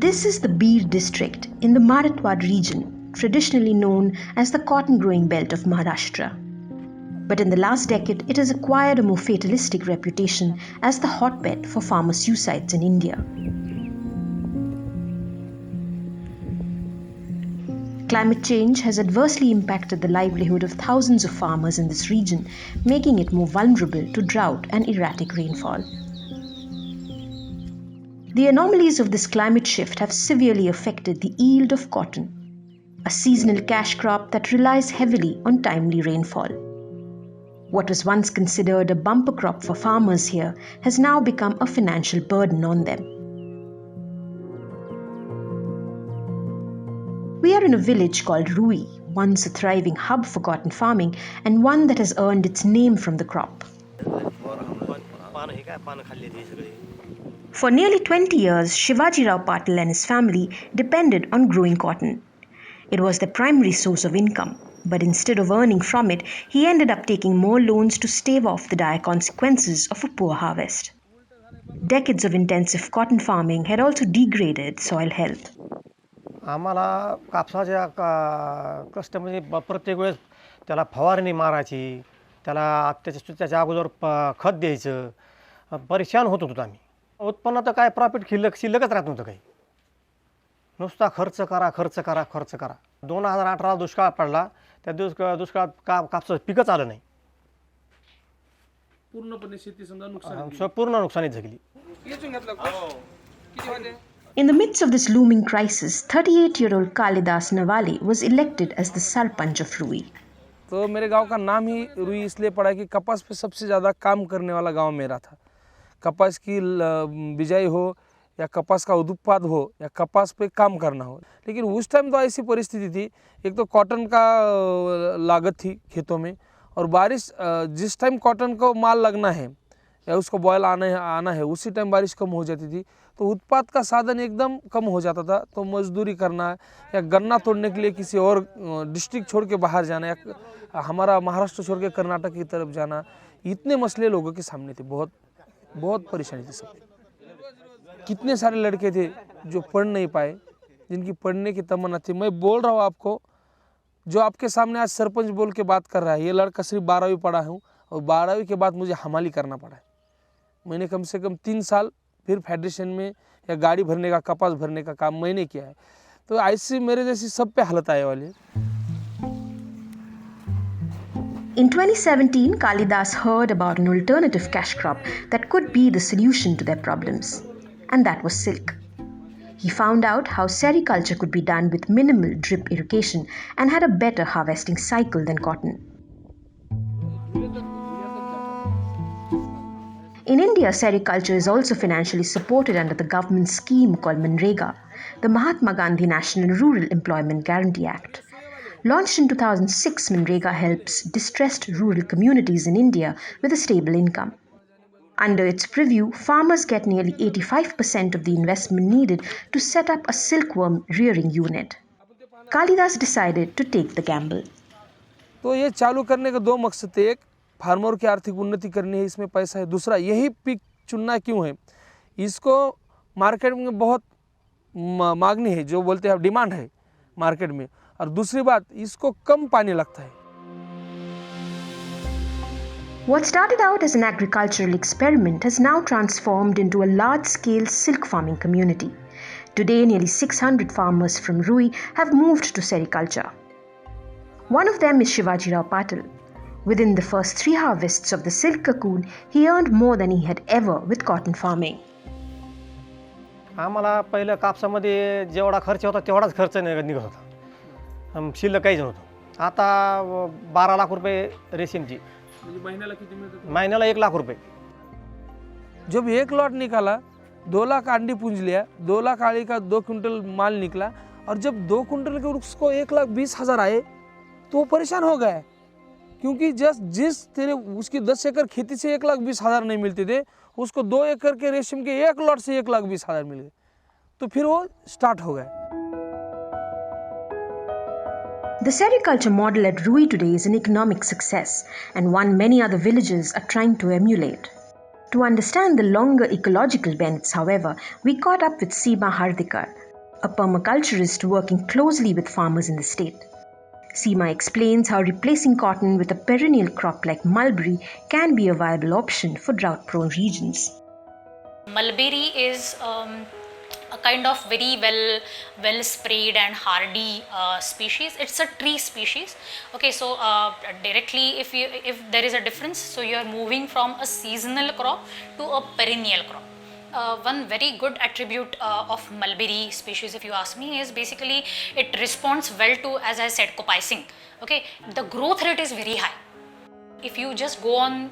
This is the Bir district in the Marathwada region, traditionally known as the cotton growing belt of Maharashtra. But in the last decade, it has acquired a more fatalistic reputation as the hotbed for farmer suicides in India. Climate change has adversely impacted the livelihood of thousands of farmers in this region, making it more vulnerable to drought and erratic rainfall. The anomalies of this climate shift have severely affected the yield of cotton, a seasonal cash crop that relies heavily on timely rainfall. What was once considered a bumper crop for farmers here has now become a financial burden on them. We are in a village called Rui, once a thriving hub for cotton farming and one that has earned its name from the crop. For nearly 20 years, Shivaji Rao Patil and his family depended on growing cotton. It was their primary source of income, but instead of earning from it, he ended up taking more loans to stave off the dire consequences of a poor harvest. Decades of intensive cotton farming had also degraded soil health. आम्हाला कापसाच्या कष्ट म्हणजे प्रत्येक वेळेस त्याला फवारणी मारायची, त्याला त्याच्या अगोदर खत द्यायचं, परेशान होत होतो आम्ही. उत्पन्न तर काय प्रॉफिट शिल्लकच राहत नव्हतं काही. नुसता खर्च करा. 2018 दुष्काळ पडला. त्या दुष्काळात कापसाचं पिकच आलं नाही. पूर्णपणे शेती समजा नुकसान पूर्ण नुकसानीत झाली. In the midst of this looming crisis, 38-year-old Kalidas Nawale was elected as the Sarpanch of Rui. तो मेरे गांव का नाम ही रुई इसलिए पड़ा कि कपास पे सबसे ज़्यादा काम करने वाला गांव मेरा था. कपास की बिजाई हो या कपास का उत्पाद हो या कपास पे काम करना हो. लेकिन उस टाइम तो ऐसी परिस्थिति थी, एक तो कॉटन का लागत थी खेतों में, और बारिश जिस टाइम कॉटन को माल लगना है या उसको बॉयल आना है उसी टाइम बारिश कम हो जाती थी, तो उत्पाद का साधन एकदम कम हो जाता था. तो मजदूरी करना या गन्ना तोड़ने के लिए किसी और डिस्ट्रिक्ट छोड़ के बाहर जाना या हमारा महाराष्ट्र छोड़ के कर्नाटक की तरफ जाना, इतने मसले लोगों के सामने थे. बहुत परेशानी थी सब. कितने सारे लड़के थे जो पढ़ नहीं पाए, जिनकी पढ़ने की तमन्ना थी. मैं बोल रहा हूँ आपको, जो आपके सामने आज सरपंच बोल के बात कर रहा है, ये लड़का सिर्फ 12वीं पढ़ा हूँ और 12वीं के बाद मुझे हमाली करना पड़ा है. मैंने कम से कम 3 साल फिर फेडरेशन में या गाड़ी भरने का, कपास भरने का काम मैंने किया है. तो ऐसी मेरे जैसी सब पे हालत आए वाली. In 2017, Kalidas heard about an alternative cash crop that could be the solution to their problems, and that was silk. He found out how sericulture could be done with minimal drip irrigation and had a better harvesting cycle than cotton. In India, sericulture is also financially supported under the government scheme called Manrega, the Mahatma Gandhi National Rural Employment Guarantee Act. Launched in 2006, Manrega helps distressed rural communities in India with a stable income. Under its purview, farmers get nearly 85% of the investment needed to set up a silkworm rearing unit. Kalidas decided to take the gamble. तो ये चालू करने के 2 मकसद थे. एक, farmer की आर्थिक उन्नति करनी है, इसमें पैसा है. दूसरा, यही पिक चुनना क्यों है, इसको मार्केट में बहुत मांगनी है, जो बोलते हैं डिमांड है मार्केट में. और दूसरी बात, इसको कम पानी लगता है. What started out as an agricultural experiment has now transformed into a large-scale silk farming community. Today, nearly 600 farmers from Rui have moved to sericulture. One of them is Shivaji Rao Patil. Within the first 3 harvests of the silk cocoon, he earned more than he had ever with cotton farming. आम्हाला पहिलं कापसामध्ये जेवढा खर्च होता तेवढाच खर्च निघत होता. शिल्लक काहीच नव्हतं. आता 12 लाख रुपये रेशीमची. महीने किती मिळतात? महीने 1 लाख रुपये. जब 1 लॉट निकाला, 2 लाख अंडी पूंज लिया, 2 लाख आड़ी का 2 क्विंटल माल निकला, और जब 2 क्विंटल के उसको 1,20,000 आए तो वो परेशान हो गया, क्योंकि जिस तेरे उसकी 10 एकड़ खेती से 1,20,000 नहीं मिलते थे, उसको 2 एकड़ के रेशम के 1 लॉट से 1,20,000 मिल गए. तो फिर वो स्टार्ट हो गया. The sericulture model at Rui today is an economic success and one many other villages are trying to emulate. To understand the longer ecological benefits, however, we caught up with Seema Hardikar, a permaculturist working closely with farmers in the state. Seema explains how replacing cotton with a perennial crop like mulberry can be a viable option for drought-prone regions. Mulberry is a kind of very well sprayed and hardy species. It's a tree species. Okay, so directly if there is a difference, so you are moving from a seasonal crop to a perennial crop. One very good attribute of mulberry species, if you ask me, is basically it responds well to, as I said, copicing. Okay, the growth rate is very high. If you just go on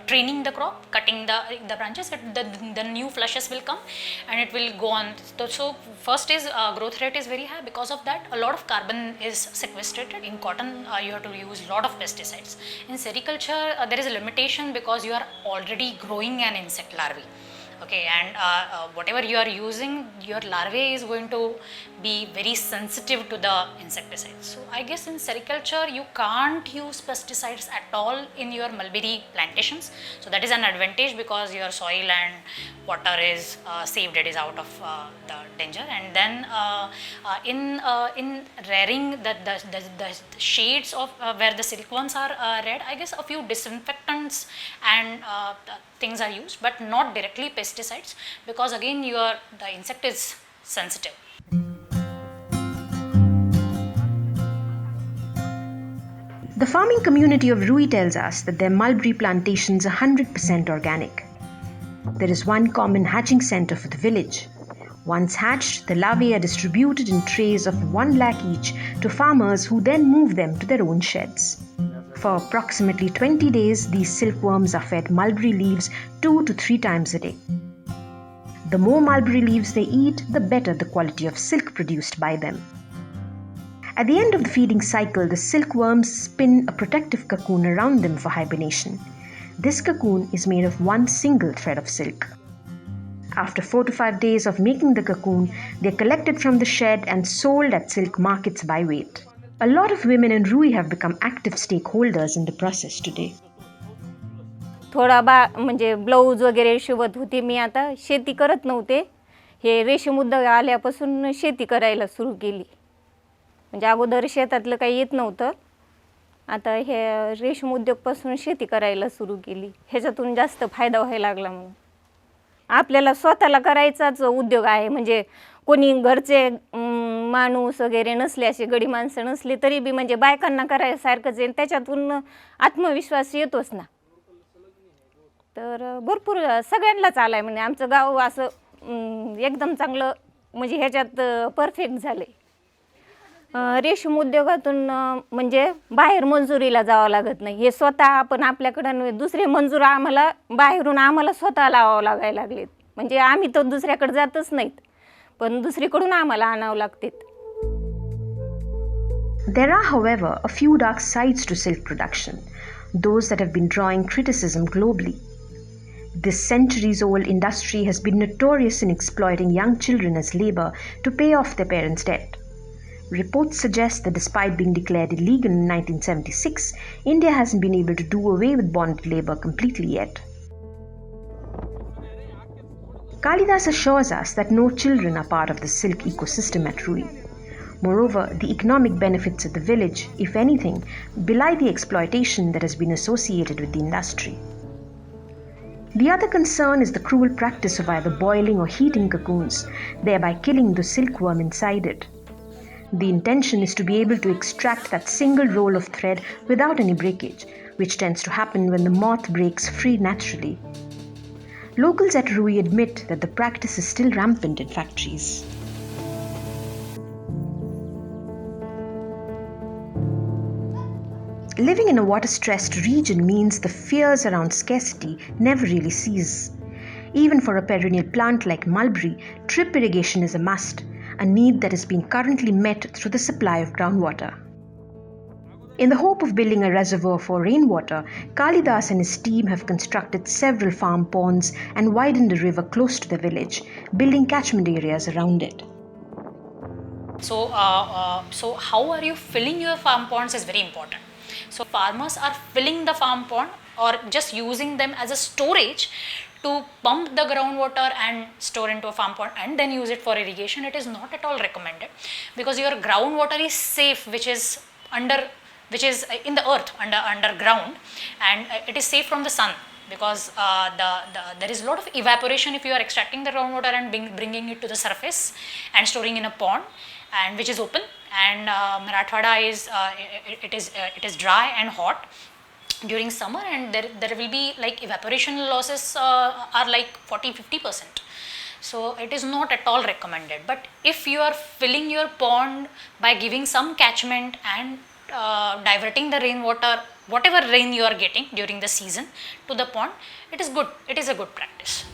training the crop, cutting the branches, the new flushes will come and it will go on. So first is growth rate is very high. Because of that, a lot of carbon is sequestrated. In cotton, you have to use a lot of pesticides. In sericulture, there is a limitation because you are already growing an insect larvae. Okay, and whatever you are using, your larvae is going to be very sensitive to the insecticides. So I guess in sericulture you can't use pesticides at all in your mulberry plantations. So that is an advantage because your soil and water is saved, it is out of the danger. And then in rearing the shades of where the silkworms are reared, I guess a few disinfectants and things are used, but not directly pesticides, because again the insect is sensitive. The farming community of Rui tells us that their mulberry plantations are 100% organic. There is one common hatching center for the village. Once hatched, the larvae are distributed in trays of 1 lakh each to farmers who then move them to their own sheds. For approximately 20 days, these silkworms are fed mulberry leaves 2 to 3 times a day. The more mulberry leaves they eat, the better the quality of silk produced by them. At the end of the feeding cycle, the silkworms spin a protective cocoon around them for hibernation. This cocoon is made of one single thread of silk. After 4 to 5 days of making the cocoon, they are collected from the shed and sold at silk markets by weight. A lot of women in Rui have become active stakeholders in the process today. थोडा म्हणजे blouse वगैरे शिवत होते मी. आता शेती करत नव्हते. हे रेशीम उद्योग आल्यापासून शेती करायला सुरू केली. म्हणजे अगोदर शेतातलं काही येत नव्हतं. आता हे रेशीम उद्योगपासून शेती करायला सुरू केली. ह्याच्यातून जास्त फायदा व्हायला लागला म्हणून. आपल्याला स्वतःला करायचाच उद्योग आहे. म्हणजे कोणी घरचे माणूस वगैरे नसले, असे गडी माणसं नसली तरी बी म्हणजे बायकांना करायसारखंच आहे. त्याच्यातून आत्मविश्वास येतोच ना. तर भरपूर सगळ्यांनाच आलाय. म्हणजे आमचं गाव असं एकदम चांगलं म्हणजे ह्याच्यात परफेक्ट झालंय. रेशीम उद्योगातून म्हणजे बाहेर मंजुरीला जावं लागत नाही. हे स्वतः आपण आपल्याकडे दुसरे मंजूर आम्हाला बाहेरून आम्हाला स्वतः लावावं लागायला लागलेत. म्हणजे आम्ही तर दुसऱ्याकडे जातच नाहीत, पण दुसरीकडून आम्हाला आणावं लागते. There are, however, a few dark sides to silk production, those that have been drawing criticism globally. This centuries-old industry has been notorious in exploiting young children as labor to pay off their parents' debt. Reports suggest that despite being declared illegal in 1976, India hasn't been able to do away with bonded labor completely yet. Kalidas assures us that no children are part of the silk ecosystem at Rui. Moreover, the economic benefits of the village, if anything, belie the exploitation that has been associated with the industry. The other concern is the cruel practice of either boiling or heating cocoons, thereby killing the silkworm inside it. The intention is to be able to extract that single roll of thread without any breakage, which tends to happen when the moth breaks free naturally. Locals at Rui admit that the practice is still rampant in factories. Living in a water-stressed region means the fears around scarcity never really cease. Even for a perennial plant like mulberry, drip irrigation is a must, a need that is being currently met through the supply of groundwater. In the hope of building a reservoir for rainwater, Kalidas and his team have constructed several farm ponds and widened the river close to the village, building catchment areas around it. So how are you filling your farm ponds is very important. So farmers are filling the farm pond or just using them as a storage to pump the groundwater and store into a farm pond and then use it for irrigation. It is not at all recommended, because your groundwater is safe, which is in the earth underground, and it is safe from the sun, because there is a lot of evaporation if you are extracting the groundwater and bringing it to the surface and storing in a pond, and which is open. And Marathwada is it is dry and hot during summer, and there will be like evaporation losses are like 40-50%. So it is not at all recommended. But if you are filling your pond by giving some catchment and diverting the rainwater, whatever rain you are getting during the season, to the pond, it is good. It is a good practice.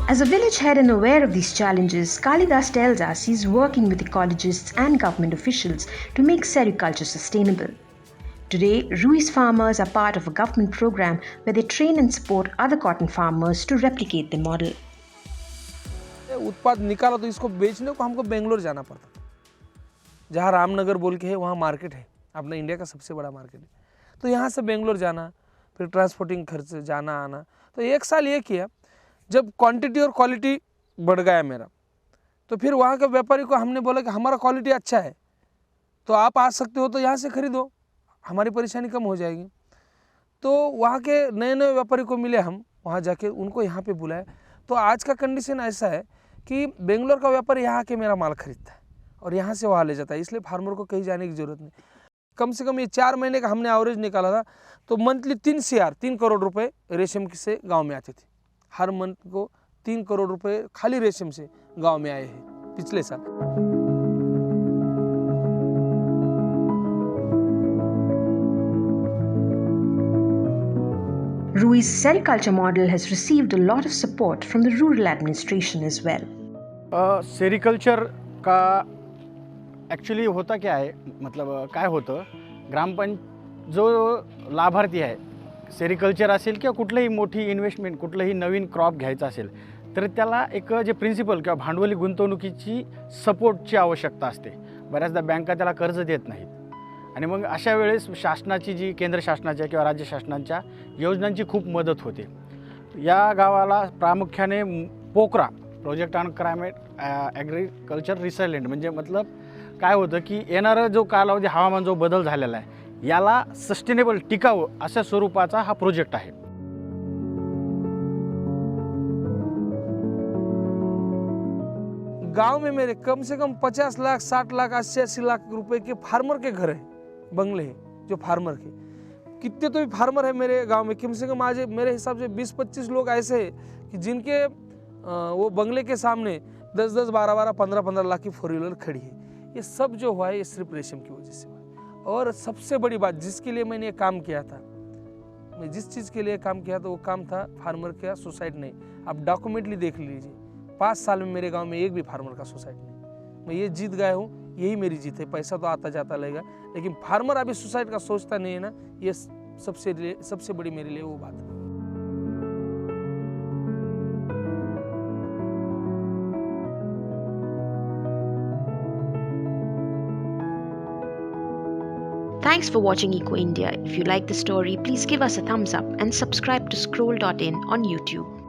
As a village head and aware of these challenges, Kalidas tells us he's working with ecologists and government officials to make sericulture sustainable. Today, Rui's farmers are part of a government program where they train and support other cotton farmers to replicate the model. उत्पाद निकाला तो इसको बेचने को हमको बेंगलोर जाना पड़ता, जहाँ रामनगर बोल के है, वहाँ मार्केट है, अपना इंडिया का सबसे बड़ा मार्केट है। तो यहाँ से बेंगलोर जाना, फिर ट्रांसपोर्टिंग खर्च, जाना आना। तो एक साल ये किया, जब क्वांटिटी और क्वालिटी बढ़ गया मेरा, तो फिर वहाँ के व्यापारी को हमने बोला कि हमारा क्वालिटी अच्छा है, तो आप आ सकते हो तो यहाँ से खरीदो, हमारी परेशानी कम हो जाएगी। तो वहाँ के नए नए व्यापारी को मिले, हम वहाँ जाके उनको यहाँ पे बुलाए। तो आज का कंडीशन ऐसा है कि बेंगलोर का व्यापारी यहाँ के मेरा माल खरीदता है और यहाँ से वहाँ ले जाता है, इसलिए फार्मर को कहीं जाने की ज़रूरत नहीं। कम से कम ये 4 महीने का हमने एवरेज निकाला था, तो मंथली 3 करोड़ रुपए रेशम से गांव में आते थे। हर मंथ को 3 करोड़ रुपए खाली रेशम से गांव में आए हैं पिछले साल। Rui's sericulture model has received a lot of support from the rural administration as well. Sericulture का ॲक्च्युली होता क्या आहे, मतलब काय होतं, जो लाभार्थी आहे, सेरिकल्चर असेल किंवा कुठलंही मोठी इन्व्हेस्टमेंट, कुठलंही नवीन क्रॉप घ्यायचं असेल, तर त्याला एक जे प्रिन्सिपल किंवा भांडवली गुंतवणुकीची सपोर्टची आवश्यकता असते. बऱ्याचदा बँका त्याला कर्ज देत नाहीत, आणि मग अशा वेळेस शासनाची जी केंद्र शासनाच्या किंवा राज्य शासनांच्या योजनांची खूप मदत होते. या गावाला प्रामुख्याने PoCRA project on climate agriculture रिसायलेंट, म्हणजे मतलब काय होतं की येणारा जो कालावधी, हवामान जो बदल झालेला आहे, याला सस्टेनेबल टिकाऊ अशा स्वरूपाचा हा प्रोजेक्ट आहे. गांव में मेरे कम से कम 50 लाख, 60 लाख, 80 लाख रुपए के फार्मर के घर है, बंगले हैं जो फार्मर के। कितने तो भी फार्मर है मेरे गांव में, कम से कम आज मेरे हिसाब से 20-25 लोग ऐसे हैं कि जिनके वो बंगले के सामने 10-10, 12-12, 15-15 लाख की 4 व्हीलर खड़ी है। ये सब जो हुआ है, ये सिर्फ रेशम की वजह से हुआ है। और सबसे बड़ी बात जिसके लिए मैंने ये काम किया था, मैं जिस चीज़ के लिए काम किया था, वो काम था फार्मर का सुसाइड नहीं। आप डॉक्यूमेंटली देख लीजिए, 5 साल में मेरे गांव में एक भी फार्मर का सुसाइड नहीं। मैं ये जीत गया हूँ, यही मेरी जीत है। पैसा तो आता जाता लगेगा, लेकिन फार्मर अभी सुसाइड का सोचता नहीं है ना, ये सबसे बड़ी मेरे लिए वो बात है। Thanks for watching Eco India. If you like the story, please give us a thumbs up and subscribe to Scroll.in on YouTube.